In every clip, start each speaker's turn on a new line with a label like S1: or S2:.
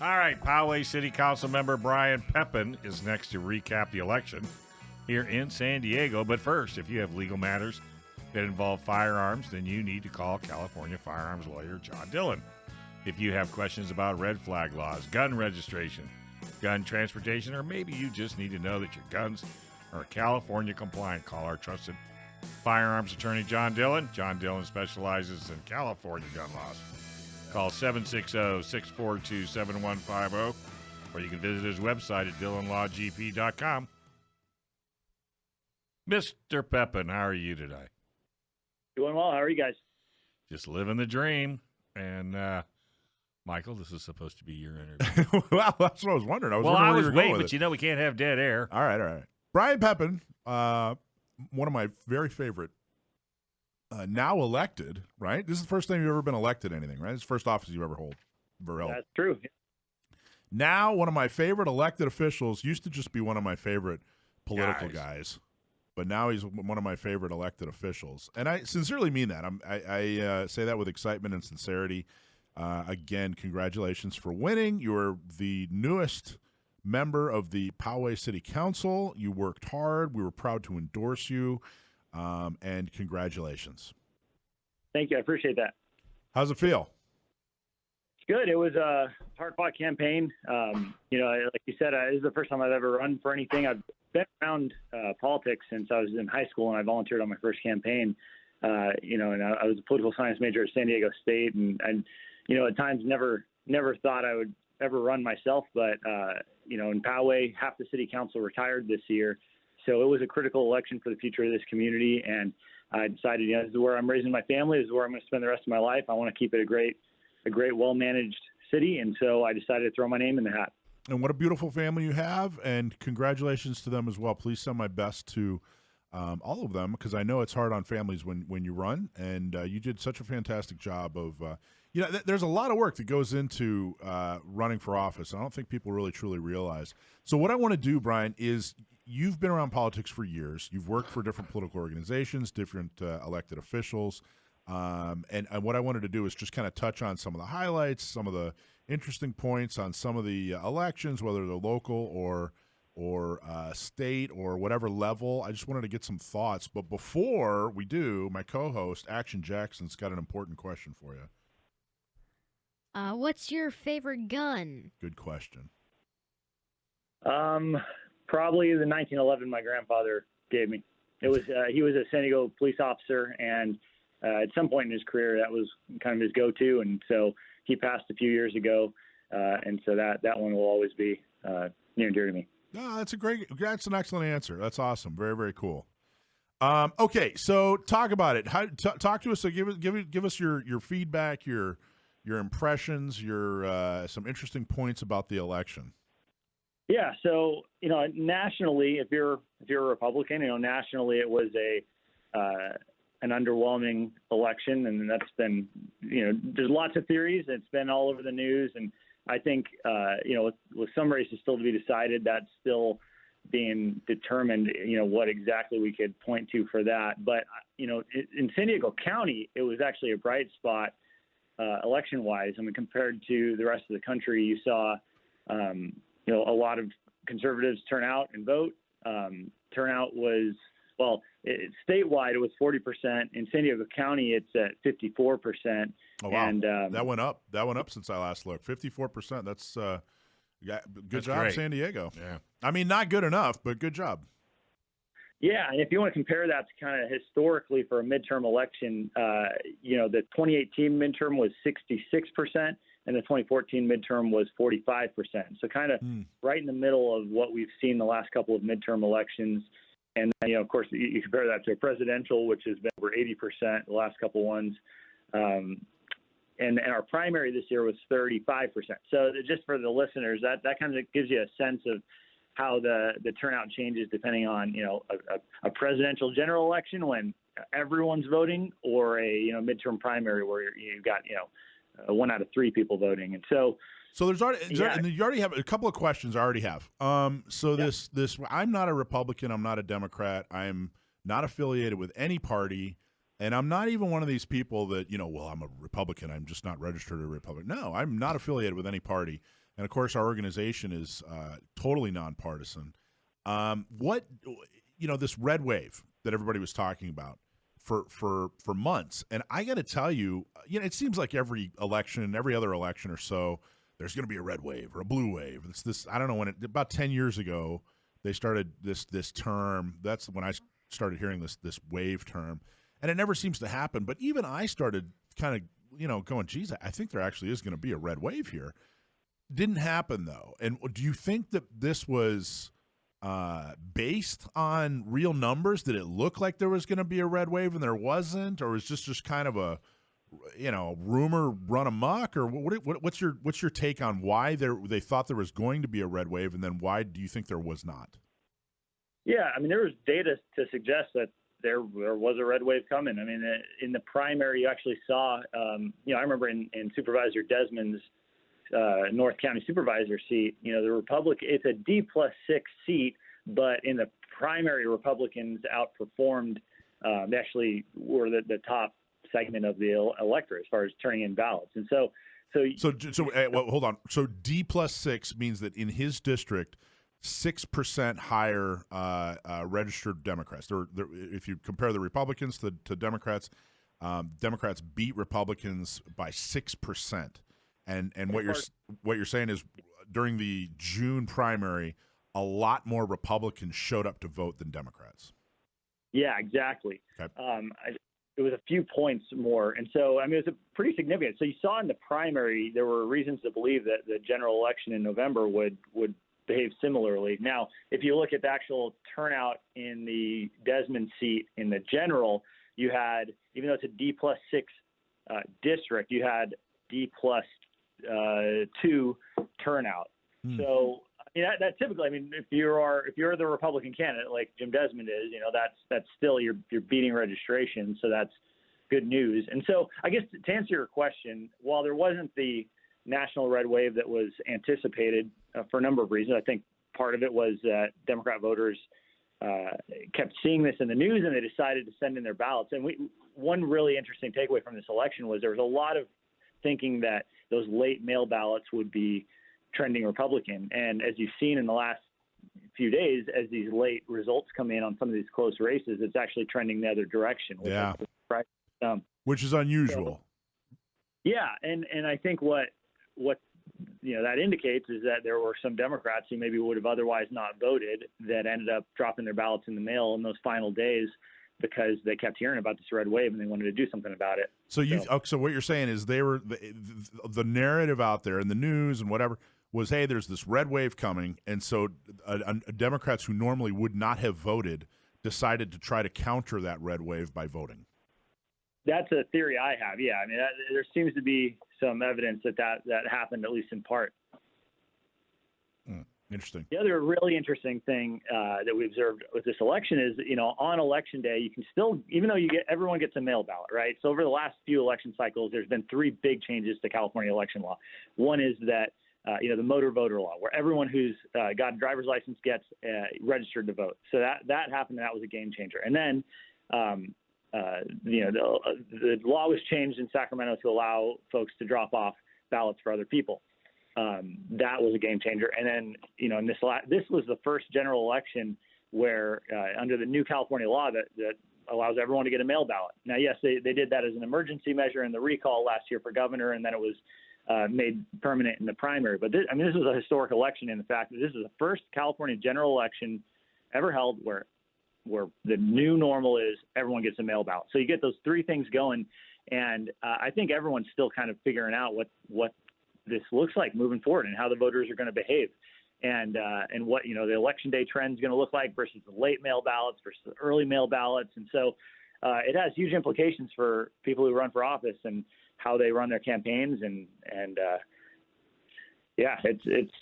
S1: All right, Poway City Council member Brian Pepin is next to recap the election here in San Diego. But first, if you have legal matters that involve firearms, then you need to call California firearms lawyer John Dillon. If you have questions about red flag laws, gun registration, gun transportation, or maybe you just need to know that your guns are California compliant, call our trusted firearms attorney John Dillon. John Dillon specializes in California gun laws. Call 760-642-7150, or you can visit his website at dillonlawgp.com. Mr. Pepin, how are you today?
S2: Doing well. How are you guys?
S1: Just living the dream. And, Michael, this is supposed to be your interview.
S3: Well, that's what I was wondering. I was
S1: waiting, but we can't have dead air.
S3: All right. Brian Pepin, one of my very favorite, now elected, right? This is the first time you've ever been elected anything, right? It's the first office you've ever held.
S2: That's true.
S3: Now, one of my favorite elected officials used to just be one of my favorite political guys. But now he's one of my favorite elected officials. And I sincerely mean that. I say that with excitement and sincerity. Again, congratulations for winning. You're the newest member of the Poway City Council. You worked hard. We were proud to endorse you. And congratulations.
S2: Thank you. I appreciate that.
S3: How's it feel?
S2: It's good. It was a hard-fought campaign. Like you said, this is the first time I've ever run for anything. I've been around politics since I was in high school, and I volunteered on my first campaign. And I was a political science major at San Diego State, and at times never thought I would ever run myself. But in Poway, half the city council retired this year, so it was a critical election for the future of this community. And I decided, this is where I'm raising my family. This is where I'm going to spend the rest of my life. I want to keep it a great, well-managed city, and so I decided to throw my name in the hat.
S3: And what a beautiful family you have, and congratulations to them as well. Please send my best to all of them, because I know it's hard on families when you run, and you did such a fantastic job of there's a lot of work that goes into running for office. I don't think people really truly realize. So what I want to do, Brian, is you've been around politics for years. You've worked for different political organizations, different elected officials. And what I wanted to do is just kind of touch on some of the highlights, some of the interesting points on some of the elections, whether they're local or state or whatever level. I just wanted to get some thoughts. But before we do, my co-host, Action Jackson's got an important question for you.
S4: What's your favorite gun?
S3: Good question.
S2: Probably the 1911 my grandfather gave me. It was he was a San Diego police officer, and at some point in his career, that was kind of his go-to, and so he passed a few years ago, and so that one will always be near and dear to me.
S3: No, that's an excellent answer. That's awesome. Very, very cool. Okay, so talk about it. Talk to us. So give us your feedback, your impressions, your some interesting points about the election.
S2: Yeah. So nationally, if you're a Republican, nationally it was an underwhelming election, and that's been, there's lots of theories. It's been all over the news, and I think, with some races still to be decided, that's still being determined, what exactly we could point to for that. But, in San Diego County, it was actually a bright spot election-wise. I mean, compared to the rest of the country, you saw, a lot of conservatives turn out and vote. Turnout was, statewide, it was 40%. In San Diego County, it's at 54%.
S3: Oh, wow.
S2: And
S3: that went up. That went up since I last looked. 54%. That's good job,
S1: great.
S3: San Diego.
S1: Yeah.
S3: I mean, not good enough, but good job.
S2: Yeah, and if you want to compare that to kind of historically for a midterm election, the 2018 midterm was 66%, and the 2014 midterm was 45%. So kind of right in the middle of what we've seen the last couple of midterm elections. And then, of course, you compare that to a presidential, which has been over 80% the last couple ones. And our primary this year was 35%. So just for the listeners, that kind of gives you a sense of how the turnout changes depending on, a presidential general election when everyone's voting, or a, midterm primary where you've got, 1 out of 3 people voting. And so
S3: there's already, and you already have a couple of questions I already have. This, I'm not a Republican. I'm not a Democrat. I'm not affiliated with any party. And I'm not even one of these people that, I'm a Republican. I'm just not registered as a Republican. No, I'm not affiliated with any party. and of course our organization is totally nonpartisan. What this red wave that everybody was talking about for months, and I got to tell you, it seems like every election, every other election or so, there's going to be a red wave or a blue wave. It's this, I don't know when about 10 years ago they started this term. That's when I started hearing this wave term, and it never seems to happen. But even I started kind of going, geez, I think there actually is going to be a red wave here. Didn't happen though. And do you think that this was based on real numbers? Did it look like there was going to be a red wave and there wasn't, or was this just kind of a rumor run amok? Or what's your take on why they thought there was going to be a red wave, and then why do you think there was not?
S2: Yeah, I mean, there was data to suggest that there was a red wave coming. I mean, in the primary, you actually saw, I remember in Supervisor Desmond's North County Supervisor seat, the Republican, it's a D+6 seat, but in the primary, Republicans outperformed. They actually were the top segment of the electorate as far as turning in ballots. And so
S3: hold on. So D+6 means that in his district, 6% higher registered Democrats. If you compare the Republicans to Democrats, Democrats beat Republicans by 6%. And what you're saying is during the June primary, a lot more Republicans showed up to vote than Democrats.
S2: Yeah, exactly.
S3: Okay.
S2: It was a few points more. And so, I mean, it was pretty significant. So you saw in the primary, there were reasons to believe that the general election in November would behave similarly. Now, if you look at the actual turnout in the Desmond seat in the general, you had, even though it's a D+6 district, you had D+2 turnout. So that typically, I mean, if you're the Republican candidate like Jim Desmond is, that's still you're beating registration, so that's good news. And so I guess to answer your question, while there wasn't the national red wave that was anticipated for a number of reasons, I think part of it was that Democrat voters kept seeing this in the news and they decided to send in their ballots. And one really interesting takeaway from this election was there was a lot of thinking that those late mail ballots would be trending Republican. And as you've seen in the last few days, as these late results come in on some of these close races, it's actually trending the other direction.
S3: Which is unusual.
S2: So, and I think what that indicates is that there were some Democrats who maybe would have otherwise not voted that ended up dropping their ballots in the mail in those final days because they kept hearing about this red wave and they wanted to do something about it.
S3: So what you're saying is they were the narrative out there in the news and whatever was, hey, there's this red wave coming, and so Democrats who normally would not have voted decided to try to counter that red wave by voting.
S2: That's a theory I have. Yeah, I mean, there seems to be some evidence that happened, at least in part.
S3: Interesting.
S2: The other really interesting thing that we observed with this election is, on election day, you can still, even though everyone gets a mail ballot, right? So over the last few election cycles, there's been three big changes to California election law. One is that, the motor voter law, where everyone who's got a driver's license gets registered to vote. So that happened, and that was a game changer. And then, the law was changed in Sacramento to allow folks to drop off ballots for other people. That was a game changer. And then, in this was the first general election where under the new California law that allows everyone to get a mail ballot. Now, yes, they did that as an emergency measure in the recall last year for governor, and then it was made permanent in the primary. But this was a historic election in the fact that this is the first California general election ever held where the new normal is everyone gets a mail ballot. So you get those three things going. And I think everyone's still kind of figuring out what this looks like moving forward and how the voters are going to behave and what, the election day trend is going to look like versus the late mail ballots versus the early mail ballots. And so it has huge implications for people who run for office and how they run their campaigns. It's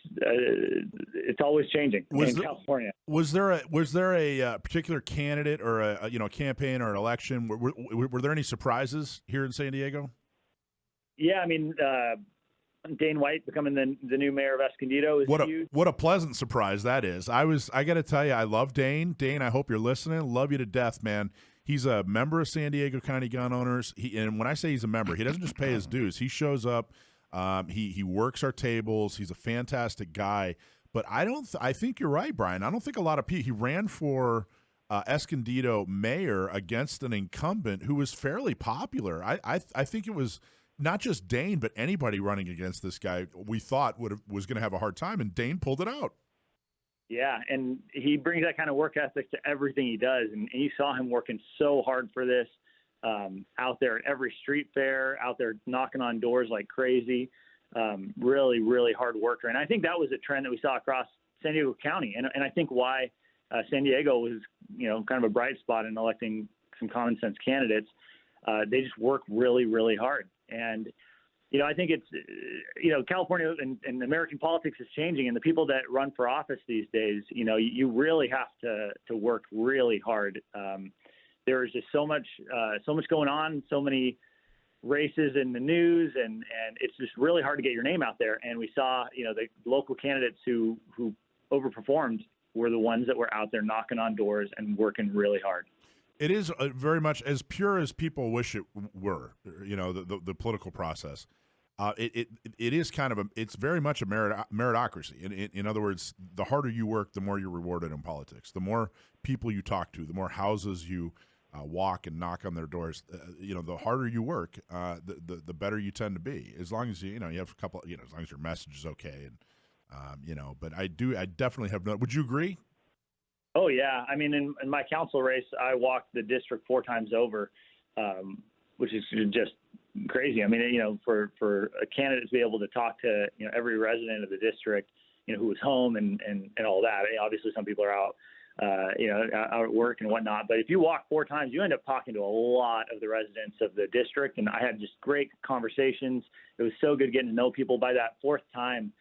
S2: always changing in California.
S3: Was there a particular candidate or a campaign or an election? Were there any surprises here in San Diego?
S2: Yeah, I mean, Dane White becoming the new mayor of Escondido is huge. What
S3: a pleasant surprise that is. I got to tell you, I love Dane. Dane, I hope you're listening. Love you to death, man. He's a member of San Diego County Gun Owners. And when I say he's a member, he doesn't just pay his dues. He shows up He works our tables. He's a fantastic guy. But I think you're right, Brian. I don't think a lot of people. He ran for Escondido mayor against an incumbent who was fairly popular. I think it was not just Dane, but anybody running against this guy we thought was going to have a hard time, and Dane pulled it out.
S2: Yeah, and he brings that kind of work ethic to everything he does, and you saw him working so hard for this, out there at every street fair, out there knocking on doors like crazy. Really, really hard worker. And I think that was a trend that we saw across San Diego County. And I think why San Diego was, kind of a bright spot in electing some common sense candidates. They just work really, really hard. And, I think it's, California and American politics is changing. And the people that run for office these days, you really have to work really hard. There is just so much going on, so many races in the news, and it's just really hard to get your name out there. And we saw, the local candidates who overperformed were the ones that were out there knocking on doors and working really hard.
S3: It is very much as pure as people wish it were, the political process. It is kind of it's very much a meritocracy. In other words, the harder you work, the more you're rewarded in politics. The more people you talk to, the more houses you walk and knock on their doors. The harder you work, the better you tend to be. As long as you have a couple, as long as your message is okay, and But I definitely have no. Would you agree?
S2: Oh yeah, I mean, in my council race, I walked the district 4 times over, which is just crazy. I mean, for a candidate to be able to talk to every resident of the district, who was home and all that. Obviously, some people are out. Out at work and whatnot. But if you walk 4 times, you end up talking to a lot of the residents of the district. And I had just great conversations. It was so good getting to know people. By that 4th time,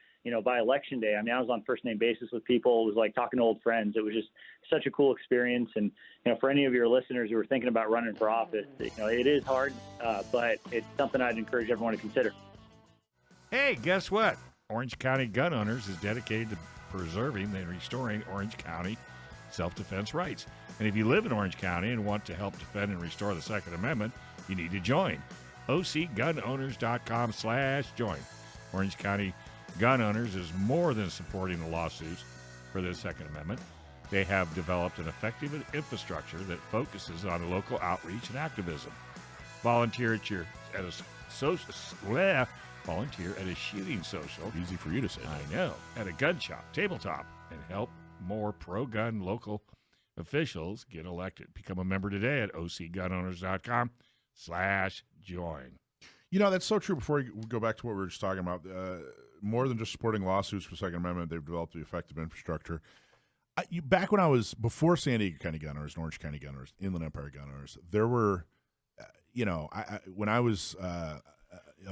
S2: by election day, I mean, I was on first name basis with people. It was like talking to old friends. It was just such a cool experience. And, for any of your listeners who are thinking about running for office, it is hard, but it's something I'd encourage everyone to consider.
S1: Hey, guess what? Orange County Gun Owners is dedicated to preserving and restoring Orange County self-defense rights. And if you live in Orange County and want to help defend and restore the Second Amendment, you need to join. OCGunowners.com/join. Orange County Gun Owners is more than supporting the lawsuits for the Second Amendment. They have developed an effective infrastructure that focuses on local outreach and activism. Volunteer at a shooting social.
S3: Easy for you to say.
S1: I know. At a gun shop, tabletop, and help more pro-gun local officials get elected. Become a member today at OCGunowners.com/join.
S3: That's so true. Before we go back to what we were just talking about, more than just supporting lawsuits for Second Amendment, they've developed the effective infrastructure. Back when I was before San Diego County Gun Owners, Orange County Gun Owners, Inland Empire Gun Owners, there were, when I was a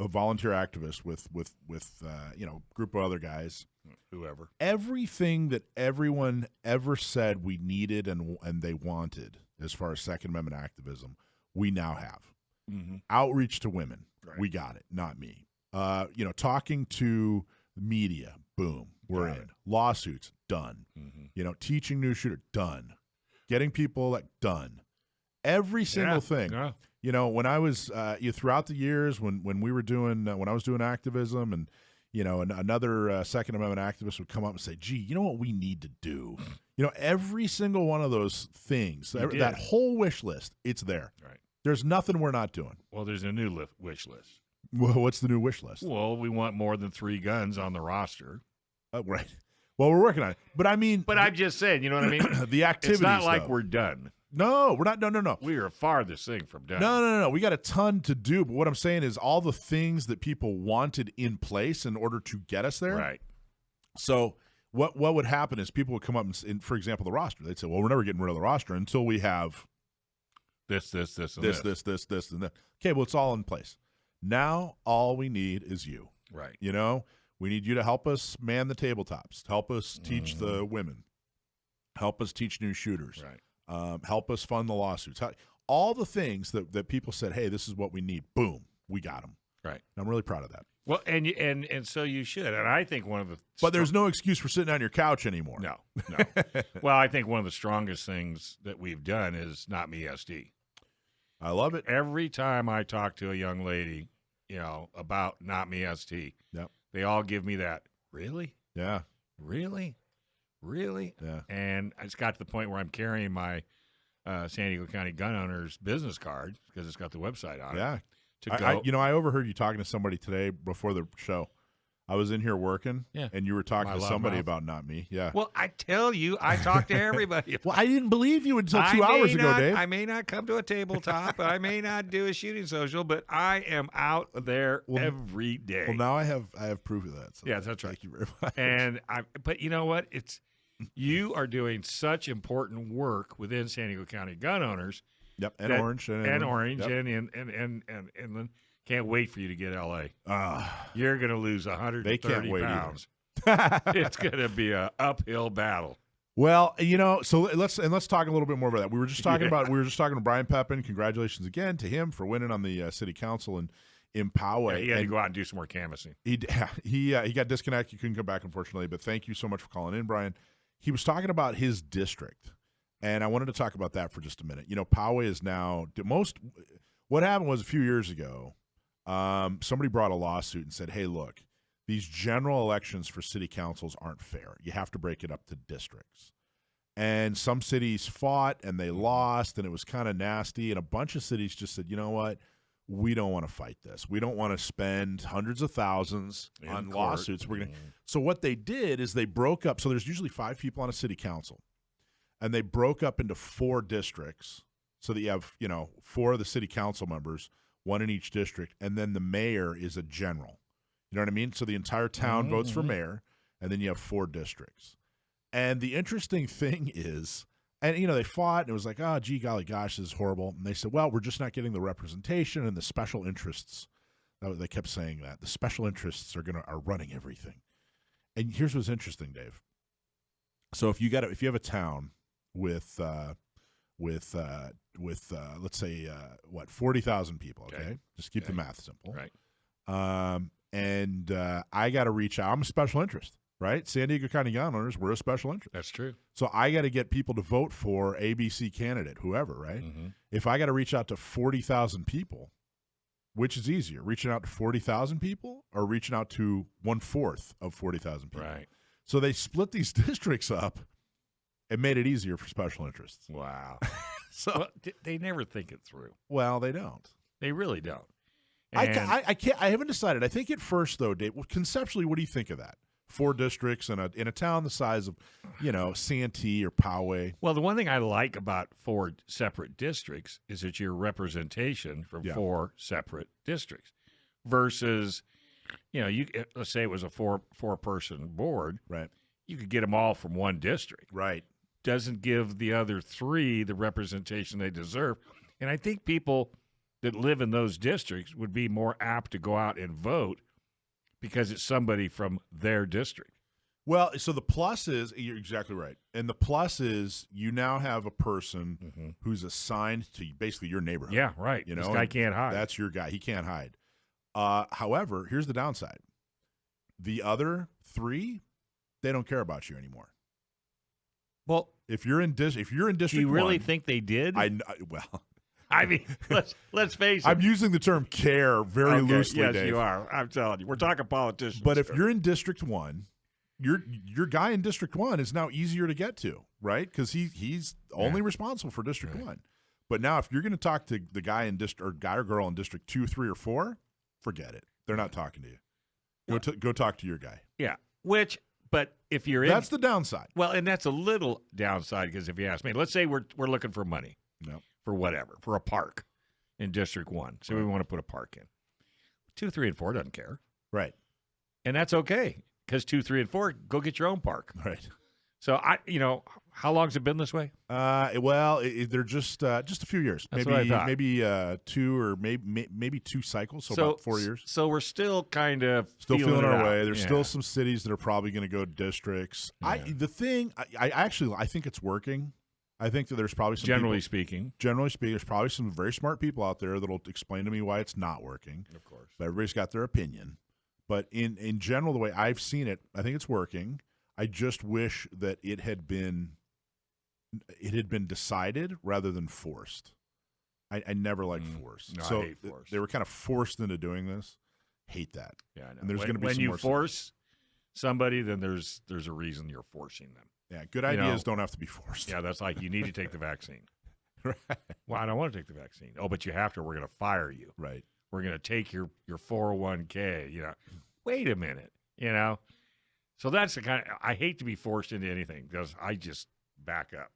S3: volunteer activist with group of other guys,
S1: whoever,
S3: everything that everyone ever said we needed and they wanted as far as Second Amendment activism, we now have.
S1: Mm-hmm.
S3: Outreach to women,
S1: right.
S3: We got it, not me. Talking to media, boom, we're in. Lawsuits, done.
S1: Mm-hmm.
S3: Teaching new shooter, done. Getting people, done. Every single thing.
S1: Yeah.
S3: When I was throughout the years when we were doing when I was doing activism and and another Second Amendment activist would come up and say, "Gee, you know what we need to do?" Every single one of those things, that whole wish list, it's there.
S1: Right.
S3: There's nothing we're not doing.
S1: Well, there's a new wish list.
S3: Well, what's the new wish list?
S1: Well, we want more than 3 guns on the roster.
S3: Right. Well, we're working on it. But I'm
S1: just saying, you know what I mean?
S3: The activities.
S1: It's not like we're done.
S3: No, we're not. No.
S1: We are farthest thing from done.
S3: No. We got a ton to do. But what I'm saying is all the things that people wanted in place in order to get us there.
S1: Right.
S3: So what would happen is people would come up and for example, the roster. They'd say, well, we're never getting rid of the roster until we have
S1: this, and this.
S3: And that. Okay, well, it's all in place. Now all we need is you.
S1: Right.
S3: We need you to help us man the tabletops, help us teach the women, help us teach new shooters.
S1: Right.
S3: Help us fund the lawsuits. All the things that people said, hey, this is what we need. Boom, we got them.
S1: Right.
S3: And I'm really proud of that.
S1: Well, and so you should. And I think one of the
S3: but there's no excuse for sitting on your couch anymore.
S1: No. Well, I think one of the strongest things that we've done is Not Me SD.
S3: I love it.
S1: Every time I talk to a young lady about not me ST.
S3: Yep.
S1: They all give me that, really?
S3: Yeah.
S1: Really?
S3: Yeah.
S1: And it's got to the point where I'm carrying my San Diego County gun owner's business card because it's got the website on it.
S3: Yeah.
S1: To go.
S3: I overheard you talking to somebody today before the show. I was in here working, and you were talking to somebody about not me. Yeah.
S1: Well, I tell you, I talk to everybody.
S3: Well, I didn't believe you until 2 hours ago, Dave.
S1: I may not come to a tabletop. I may not do a shooting social, but I am out there every day.
S3: Well, now I have proof of that. So
S1: yeah, that's right.
S3: Thank you very much.
S1: But you know what? You are doing such important work within San Diego County gun owners.
S3: Yep, and Orange.
S1: And Orange,
S3: yep.
S1: and Inland. Can't wait for you to get L.A. You're going to lose 130 pounds. It's going to be an uphill battle.
S3: Well, so let's talk a little bit more about that. We were just talking to Brian Pepin. Congratulations again to him for winning on the city council in Poway.
S1: Yeah, he had to go out and do some more canvassing.
S3: He got disconnected. He couldn't come back, unfortunately. But thank you so much for calling in, Brian. He was talking about his district, and I wanted to talk about that for just a minute. Poway is now what happened was a few years ago. Somebody brought a lawsuit and said, hey, look, these general elections for city councils aren't fair. You have to break it up to districts. And some cities fought and they lost, and it was kind of nasty. And a bunch of cities just said, you know what? We don't want to fight this. We don't want to spend hundreds of thousands on lawsuits. So what they did is they broke up. So there's usually 5 people on a city council, and they broke up into 4 districts so that you have, 4 of the city council members, 1 in each district, and then the mayor is a general. You know what I mean? So the entire town votes for mayor, and then you have 4 districts. And the interesting thing is, and they fought, and it was like, oh, gee, golly, gosh, this is horrible. And they said, well, we're just not getting the representation and the special interests. They kept saying that the special interests are running everything. And here's what's interesting, Dave. So if you have a town with let's say 40,000 people, okay? Just keep the math simple.
S1: Right.
S3: And I got to reach out. I'm a special interest, right? San Diego County gun owners, we're a special interest.
S1: That's true.
S3: So I got to get people to vote for ABC candidate, whoever, right?
S1: Mm-hmm.
S3: If I got to reach out to 40,000 people, which is easier, reaching out to 40,000 people or reaching out to 1/4 of 40,000 people?
S1: Right.
S3: So they split these districts up and made it easier for special interests.
S1: Wow. So they never think it through.
S3: Well, they don't.
S1: They really don't.
S3: I can't. I haven't decided. I think at first, though, Dave. Well, conceptually, what do you think of that? 4 districts in a town the size of, Santee or Poway.
S1: Well, the one thing I like about 4 separate districts is that your representation from 4 separate districts versus, let's say it was a 4-person board.
S3: Right.
S1: You could get them all from one district.
S3: Right.
S1: Doesn't give the other 3 the representation they deserve. And I think people that live in those districts would be more apt to go out and vote because it's somebody from their district.
S3: Well, so the plus is, you're exactly right. And the plus is you now have a person who's assigned to basically your neighborhood.
S1: Yeah, right. This guy can't hide.
S3: That's your guy. He can't hide. However, here's the downside. The other 3, they don't care about you anymore.
S1: Well,
S3: if you're in district,
S1: do you really think they did?
S3: I
S1: mean, let's face it.
S3: I'm using the term care very loosely,
S1: yes,
S3: Dave.
S1: You are. I'm telling you. We're talking politicians.
S3: But if you're in District 1, your guy in District 1 is now easier to get to, right? Because he's only responsible for District 1. But now if you're going to talk to the guy or girl in District 2, 3, or 4, forget it. They're not talking to you. Go talk to your guy.
S1: Yeah. But if you're in,
S3: that's the downside.
S1: Well, and that's a little downside because if you ask me, let's say we're looking for money for whatever, for a park in District 1. So we want to put a park in. 2, 3, and 4 doesn't care.
S3: Right.
S1: And that's okay because 2, 3, and 4, go get your own park.
S3: Right.
S1: So how long's it been this way?
S3: They're just a few years.
S1: That's what I thought.
S3: Maybe 2 or maybe 2 cycles, so about 4 years.
S1: So we're still kind of
S3: feeling our way.
S1: out.
S3: There's still some cities that are probably going to go districts.
S1: Yeah.
S3: I think it's working. I think that there's probably some
S1: generally speaking,
S3: there's probably some very smart people out there that'll explain to me why it's not working.
S1: Of course,
S3: but everybody's got their opinion. But in general, the way I've seen it, I think it's working. I just wish that it had been decided rather than forced. I never liked force.
S1: No,
S3: so
S1: I hate force.
S3: They were kind of forced into doing this. Hate that.
S1: Yeah, I know.
S3: And there's going to be
S1: when
S3: some
S1: you
S3: more
S1: force somebody, then there's a reason you're forcing them.
S3: Yeah, good ideas don't have to be forced.
S1: Yeah, that's like you need to take the vaccine.
S3: Right.
S1: Well, I don't want to take the vaccine. Oh, but you have to. We're going to fire you.
S3: Right.
S1: We're going to take your 401k. Wait a minute. So that's the kind of, I hate to be forced into anything because I just back up.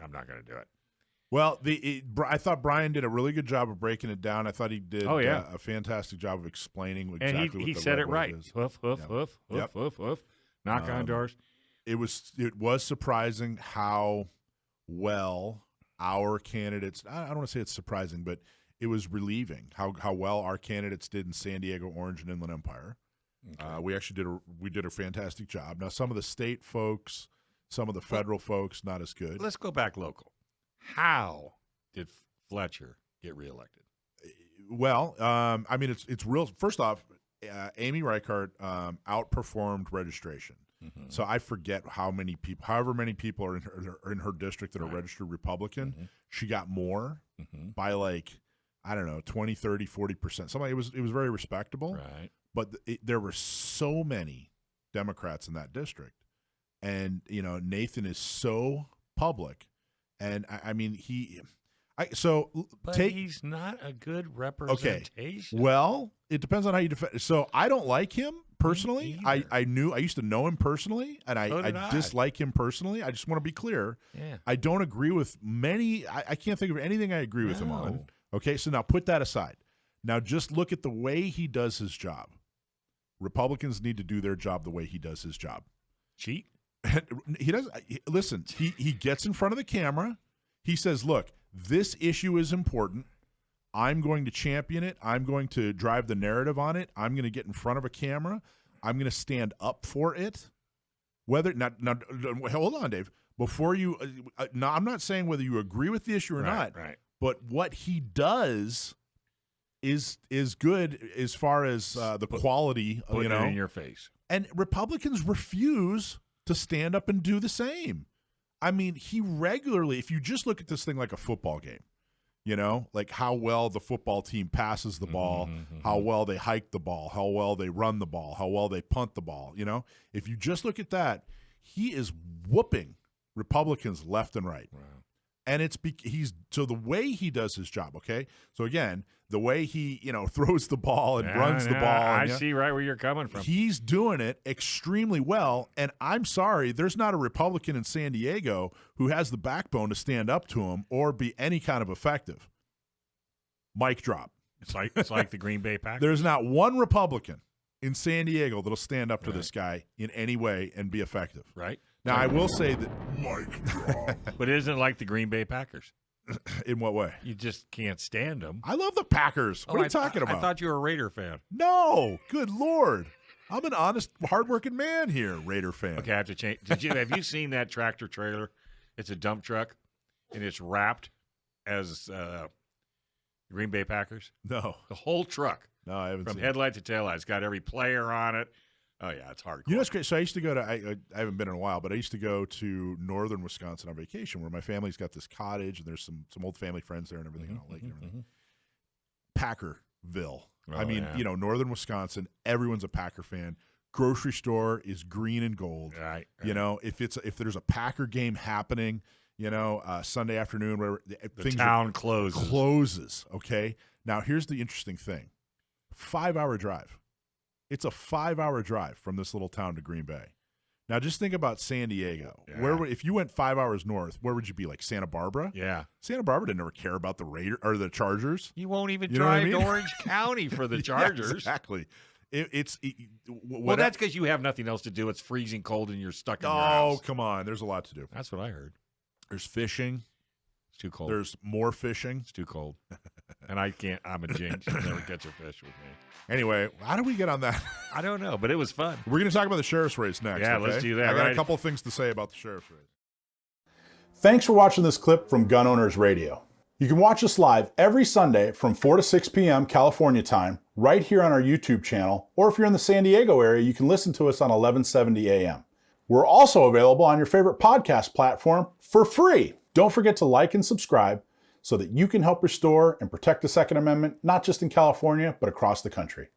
S1: I'm not going to do it.
S3: Well, I thought Brian did a really good job of breaking it down. I thought he did a fantastic job of explaining exactly
S1: and
S3: what
S1: he
S3: the
S1: said it right.
S3: is.
S1: Hoof, hoof, hoof, hoof, hoof, hoof. Knock on doors.
S3: It was surprising how well our candidates, I don't want to say it's surprising, but it was relieving how well our candidates did in San Diego, Orange, and Inland Empire. Okay. We actually did a fantastic job. Now, some of the state folks, some of the federal folks, not as good.
S1: Let's go back local. How did Fletcher get reelected?
S3: Well, I mean, it's real. First off, Amy Reichert outperformed registration. Mm-hmm. So I forget however many people are in her district that are registered Republican. Mm-hmm. She got more by like, I don't know, 20, 30, 40%. Something. It was very respectable.
S1: Right.
S3: But there were so many Democrats in that district. And, Nathan is so public. And, I mean, he's
S1: not a good representation.
S3: Okay. Well, it depends on how you defend. So I don't like him personally. I used to know him personally, and I dislike him personally. I just want to be clear.
S1: Yeah.
S3: I don't agree with many. I can't think of anything I agree with him on. Okay, so now put that aside. Now just look at the way he does his job. Republicans need to do their job the way he does his job.
S1: Cheat?
S3: He does. Listen, he gets in front of the camera. He says, look, this issue is important. I'm going to champion it. I'm going to drive the narrative on it. I'm going to get in front of a camera. I'm going to stand up for it. Now, hold on, Dave. Before you, I'm not saying whether you agree with the issue or not.
S1: Right.
S3: But what he does is good as far as the quality.
S1: Put it in your face.
S3: And Republicans refuse to stand up and do the same. I mean, he regularly, if you just look at this thing like a football game, like how well the football team passes the ball, how well they hike the ball, how well they run the ball, how well they punt the ball, If you just look at that, he is whooping Republicans left and right. Wow. And so the way he does his job, okay? So again, the way he, throws the ball and runs the ball.
S1: I see right where you're coming from.
S3: He's doing it extremely well. And I'm sorry, there's not a Republican in San Diego who has the backbone to stand up to him or be any kind of effective. Mic drop.
S1: It's like the Green Bay Packers.
S3: There's not one Republican in San Diego that'll stand up to this guy in any way and be effective.
S1: Right.
S3: Now, I will say that mic drop.
S1: But it isn't like the Green Bay Packers.
S3: In what way?
S1: You just can't stand them.
S3: I love the Packers. What are you talking about?
S1: I thought you were a Raider fan.
S3: No. Good Lord. I'm an honest, hardworking man here, Raider fan.
S1: Okay, I have to change. Have you seen that tractor trailer? It's a dump truck, and it's wrapped as Green Bay Packers.
S3: No.
S1: The whole truck.
S3: No, I haven't
S1: From
S3: seen
S1: headlight to taillight. It's got every player on it. Oh, yeah, it's hardcore.
S3: You know what's great? So I used to go to, I haven't been in a while, but I used to go to northern Wisconsin on vacation where my family's got this cottage and there's some old family friends there and everything, on lake and everything. Packerville. I mean, northern Wisconsin, everyone's a Packer fan. Grocery store is green and gold.
S1: Right.
S3: If there's a Packer game happening, Sunday afternoon, whatever,
S1: the town closes. Okay. Now here's the interesting thing: 5-hour drive. It's a 5-hour drive from this little town to Green Bay. Now just think about San Diego. Yeah. If you went 5 hours north, where would you be? Like Santa Barbara? Yeah. Santa Barbara didn't ever care about the Raider or the Chargers. You won't even drive to Orange County for the Chargers.
S3: Yeah, exactly. That's
S1: because you have nothing else to do. It's freezing cold and you're stuck in your house.
S3: Oh, come on. There's a lot to do.
S1: That's what I heard.
S3: There's fishing.
S1: It's too cold.
S3: There's more fishing.
S1: It's too cold. And I can't. I'm a jinx. You'll never catch a fish with me.
S3: Anyway, how do we get on that?
S1: I don't know, but it was fun.
S3: We're going to talk about the sheriff's race next.
S1: Yeah,
S3: okay?
S1: let's do that.
S3: I got a couple things to say about the sheriff's race. Thanks for watching this clip from Gun Owners Radio. You can watch us live every Sunday from 4 to 6 p.m. California time, right here on our YouTube channel, or if you're in the San Diego area, you can listen to us on 1170 a.m. We're also available on your favorite podcast platform for free. Don't forget to like and subscribe
S5: so that you can help restore and protect the Second Amendment, not just in California, but across the country.